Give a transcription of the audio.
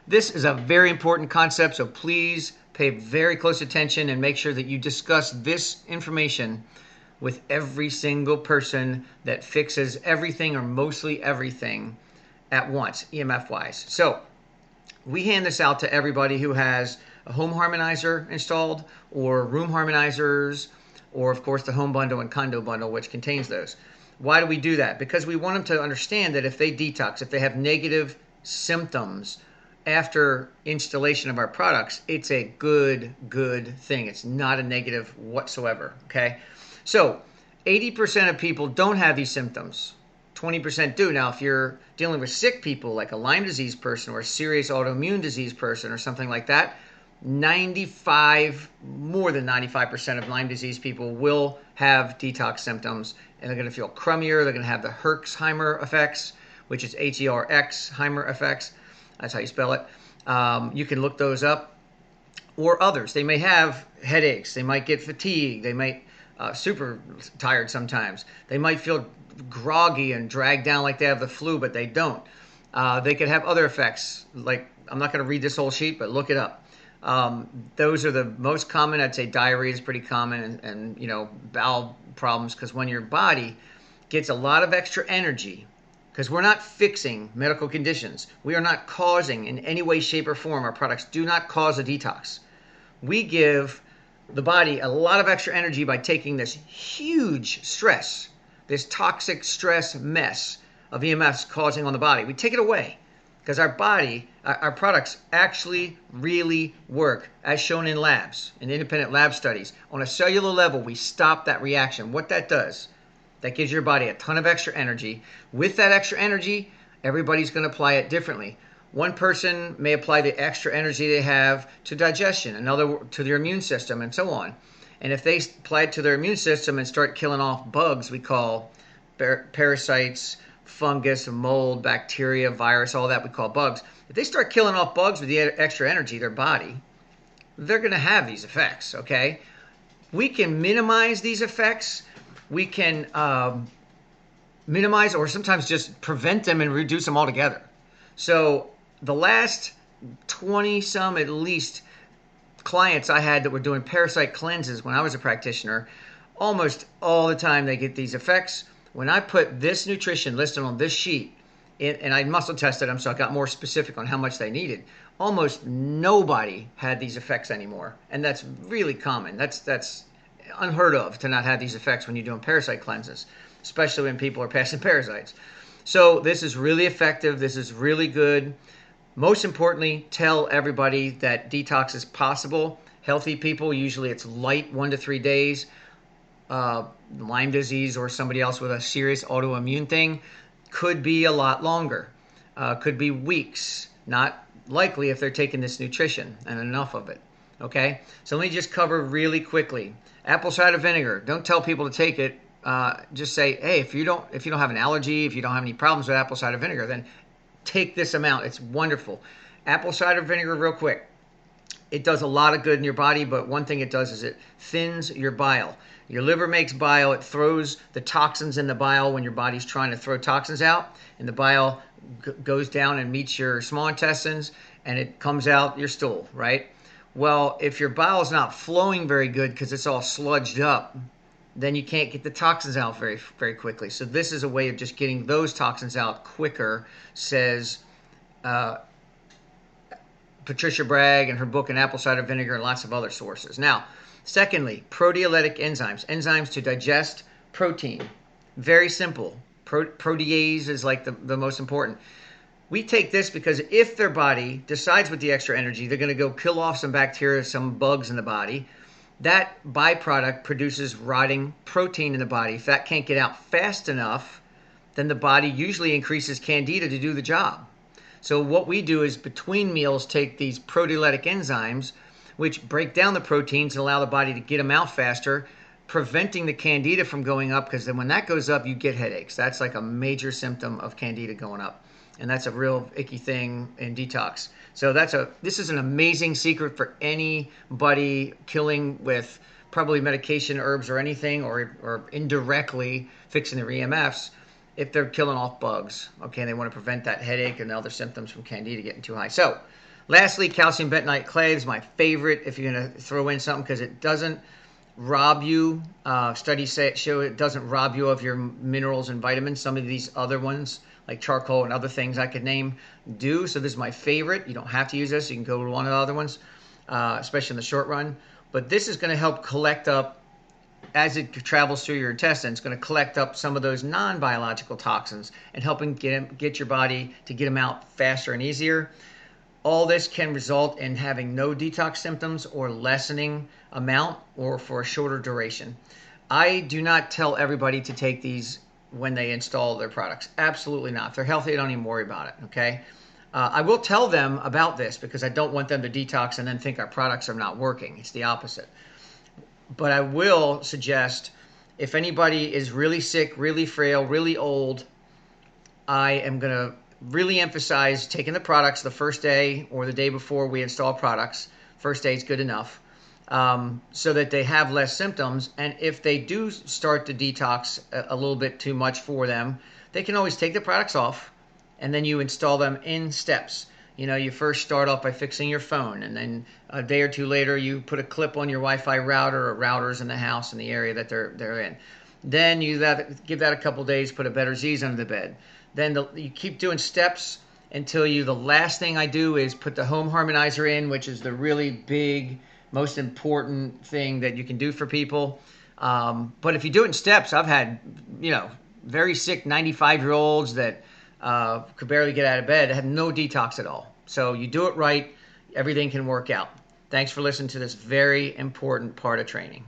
This is a very important concept, so please pay very close attention and make sure that you discuss this information with every single person that fixes everything or mostly everything at once, EMF wise. So we hand this out to everybody who has a home harmonizer installed or room harmonizers, or of course the home bundle and condo bundle, which contains those. Why do we do that? Because we want them to understand that if they detox, if they have negative symptoms after installation of our products, it's a good thing. It's not a negative whatsoever, okay? So 80% of people don't have these symptoms. 20% do. Now, if you're dealing with sick people, like a Lyme disease person or a serious autoimmune disease person or something like that, more than 95% of Lyme disease people will have detox symptoms, and they're going to feel crummier. They're going to have the Herxheimer effects, which is H-E-R-X, Heimer effects. That's how you spell it. You can look those up. Or others. They may have headaches. They might get fatigued. They might super tired sometimes. They might feel groggy and dragged down like they have the flu, but they don't. They could have other effects. Like, I'm not going to read this whole sheet, but look it up. Those are the most common. I'd say diarrhea is pretty common, and bowel problems, because when your body gets a lot of extra energy, because we're not fixing medical conditions, we are not causing in any way, shape, or form. Our products do not cause a detox. We give the body a lot of extra energy by taking this huge stress, this toxic stress mess of EMFs causing on the body. We take it away because our body, our products actually really work, as shown in labs, in independent lab studies. On a cellular level, we stop that reaction. What that does, that gives your body a ton of extra energy. With that extra energy, everybody's going to apply it differently. One person may apply the extra energy they have to digestion, another to their immune system, and so on. And if they apply it to their immune system and start killing off bugs we call parasites, fungus, mold, bacteria, virus, all that we call bugs, if they start killing off bugs with the extra energy, their body, they're going to have these effects, okay? We can minimize these effects. We can minimize or sometimes just prevent them and reduce them altogether. So the last 20 some at least clients I had that were doing parasite cleanses when I was a practitioner, almost all the time they get these effects. When I put this nutrition listed on this sheet, and I muscle tested them, so I got more specific on how much they needed, almost nobody had these effects anymore. And that's really common. That's unheard of to not have these effects when you're doing parasite cleanses, especially when people are passing parasites. So this is really effective. This is really good. Most importantly, tell everybody that detox is possible. Healthy people, usually it's light, 1 to 3 days. Lyme disease or somebody else with a serious autoimmune thing could be a lot longer. Could be weeks. Not likely if they're taking this nutrition and enough of it. Okay? So let me just cover really quickly. Apple cider vinegar. Don't tell people to take it. Just say, hey, if you don't have an allergy, if you don't have any problems with apple cider vinegar, then take this amount. It's wonderful. Apple cider vinegar, real quick. It does a lot of good in your body, but one thing it does is it thins your bile. Your liver makes bile. It throws the toxins in the bile when your body's trying to throw toxins out, and the bile goes down and meets your small intestines, and it comes out your stool, right? Well, if your bile is not flowing very good because it's all sludged up, then you can't get the toxins out very, very quickly. So this is a way of just getting those toxins out quicker, says Patricia Bragg in her book, An Apple Cider Vinegar, and lots of other sources. Now, secondly, proteolytic enzymes, enzymes to digest protein. Very simple. Protease is like the most important. We take this because if their body decides with the extra energy, they're going to go kill off some bacteria, some bugs in the body. That byproduct produces rotting protein in the body. If that can't get out fast enough, then the body usually increases candida to do the job. So what we do is between meals take these proteolytic enzymes, which break down the proteins and allow the body to get them out faster, preventing the candida from going up, because then when that goes up, you get headaches. That's like a major symptom of candida going up. And that's a real icky thing in detox. So this is an amazing secret for anybody killing with probably medication, herbs, or anything, or indirectly fixing their EMFs if they're killing off bugs. Okay, and they want to prevent that headache and other symptoms from candida getting too high. So Lastly, calcium bentonite clay is my favorite if you're going to throw in something, because it doesn't rob you. Studies show it doesn't rob you of your minerals and vitamins. Some of these other ones, like charcoal and other things I could name, do. So this is my favorite. You don't have to use this. You can go to one of the other ones, especially in the short run. But this is going to help collect up, as it travels through your intestines, going to collect up some of those non-biological toxins and helping get your body to get them out faster and easier. All this can result in having no detox symptoms or lessening amount or for a shorter duration. I do not tell everybody to take these when they install their products. Absolutely not. If they're healthy, don't even worry about it, okay? I will tell them about this because I don't want them to detox and then think our products are not working. It's the opposite. But I will suggest, if anybody is really sick, really frail, really old, I am going to really emphasize taking the products the first day or the day before we install products. First day is good enough, so that they have less symptoms. And if they do start to detox a little bit too much for them, they can always take the products off and then you install them in steps. You know, you first start off by fixing your phone, and then a day or two later you put a clip on your Wi-Fi router or routers in the house in the area that they're in. Then you give that a couple days, put a better Z's under the bed. Then you keep doing steps until the last thing I do is put the home harmonizer in, which is the really big, most important thing that you can do for people. But if you do it in steps, I've had, very sick 95-year-olds that could barely get out of bed, had no detox at all. So you do it right, everything can work out. Thanks for listening to this very important part of training.